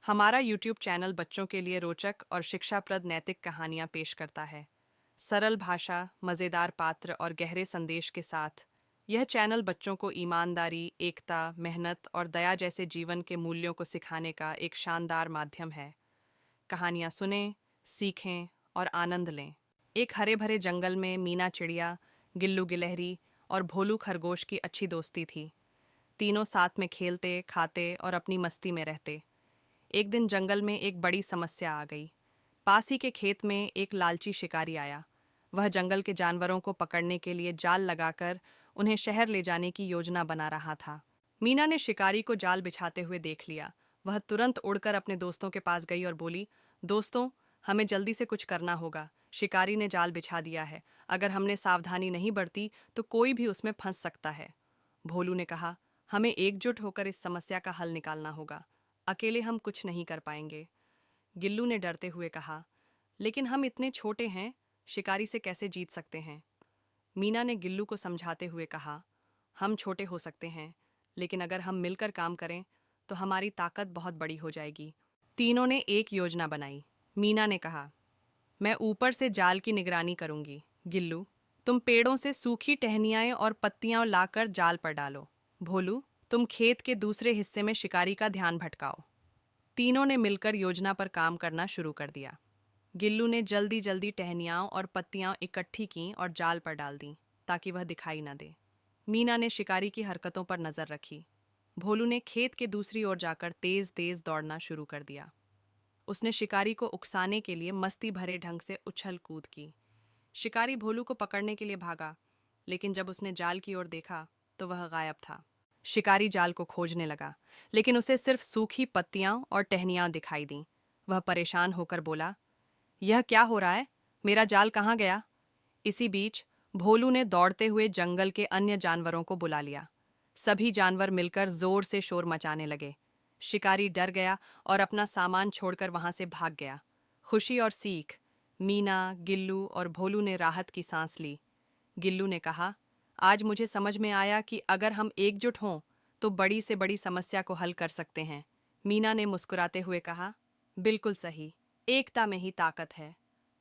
हमारा YouTube channel बच्चों के लिए रोचक और शिक्षाप्रद नैतिक कहानियाँ पेश करता है। सरल भाषा, मज़ेदार पात्र और गहरे संदेश के साथ, यह चैनल बच्चों को ईमानदारी, एकता, मेहनत और दया जैसे जीवन के मूल्यों को सिखाने का एक शानदार माध्यम है। कहानियाँ सुनें, सीखें और आनंद लें। एक हरे भरे जंगल में मीना चिड़िया, गिल्लू गिलहरी और भोलू खरगोश की अच्छी दोस्ती थी। तीनों साथ में खेलते, खाते और अपनी मस्ती में रहते। एक दिन जंगल में एक बड़ी समस्या आ गई। पास ही के खेत में एक लालची शिकारी आया। वह जंगल के जानवरों को पकड़ने के लिए जाल लगाकर उन्हें शहर ले जाने की योजना बना रहा था। मीना ने शिकारी को जाल बिछाते हुए देख लिया। वह तुरंत उड़कर अपने दोस्तों के पास गई और बोली, दोस्तों, हमें जल्दी से कुछ करना होगा। शिकारी ने जाल बिछा दिया है। अगर हमने सावधानी नहीं बरती तो कोई भी उसमें फंस सकता है। भोलू ने कहा, हमें एकजुट होकर इस समस्या का हल निकालना होगा। अकेले हम कुछ नहीं कर पाएंगे। गिल्लू ने डरते हुए कहा, लेकिन हम इतने छोटे हैं, शिकारी से कैसे जीत सकते हैं? मीना ने गिल्लू को समझाते हुए कहा, हम छोटे हो सकते हैं, लेकिन अगर हम मिलकर काम करें तो हमारी ताकत बहुत बड़ी हो जाएगी। तीनों ने एक योजना बनाई। मीना ने कहा, मैं ऊपर से जाल की निगरानी करूंगी। गिल्लू, तुम पेड़ों से सूखी टहनियाँ और पत्तियां लाकर जाल पर डालो। भोलू, तुम खेत के दूसरे हिस्से में शिकारी का ध्यान भटकाओ। तीनों ने मिलकर योजना पर काम करना शुरू कर दिया। गिल्लू ने जल्दी जल्दी टहनियाँ और पत्तियां इकट्ठी कीं और जाल पर डाल दीं, ताकि वह दिखाई न दे। मीना ने शिकारी की हरकतों पर नजर रखी। भोलू ने खेत के दूसरी ओर जाकर तेज तेज दौड़ना शुरू कर दिया। उसने शिकारी को उकसाने के लिए मस्ती भरे ढंग से उछल कूद की। शिकारी भोलू को पकड़ने के लिए भागा, लेकिन जब उसने जाल की ओर देखा तो वह गायब था। शिकारी जाल को खोजने लगा, लेकिन उसे सिर्फ सूखी पत्तियां और टहनियां दिखाई दीं। वह परेशान होकर बोला, यह क्या हो रहा है? मेरा जाल कहाँ गया? इसी बीच भोलू ने दौड़ते हुए जंगल के अन्य जानवरों को बुला लिया। सभी जानवर मिलकर जोर से शोर मचाने लगे। शिकारी डर गया और अपना सामान छोड़कर वहां से भाग गया। खुशी और सीख, मीना, गिल्लू और भोलू ने राहत की सांस ली। गिल्लू ने कहा, आज मुझे समझ में आया कि अगर हम एकजुट हों तो बड़ी से बड़ी समस्या को हल कर सकते हैं। मीना ने मुस्कुराते हुए कहा, बिल्कुल सही, एकता में ही ताकत है।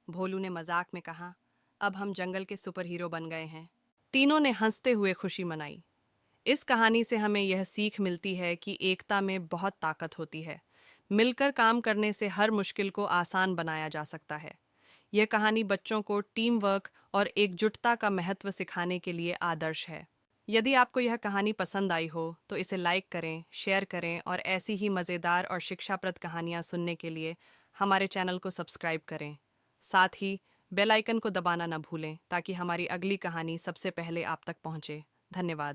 भोलू ने मजाक में कहा, अब हम जंगल के सुपर हीरो बन गए हैं। तीनों ने हंसते हुए खुशी मनाई। इस कहानी से हमें यह सीख मिलती है कि एकता में बहुत ताकत होती है। मिलकर काम करने से हर मुश्किल को आसान बनाया जा सकता है। यह कहानी बच्चों को टीम वर्क और एकजुटता का महत्व सिखाने के लिए आदर्श है। यदि आपको यह कहानी पसंद आई हो तो इसे लाइक करें, शेयर करें और ऐसी ही मज़ेदार और शिक्षाप्रद कहानियाँ सुनने के लिए हमारे चैनल को सब्सक्राइब करें। साथ ही बेल आइकन को दबाना न भूलें ताकि हमारी अगली कहानी सबसे पहले आप तक पहुँचे। धन्यवाद।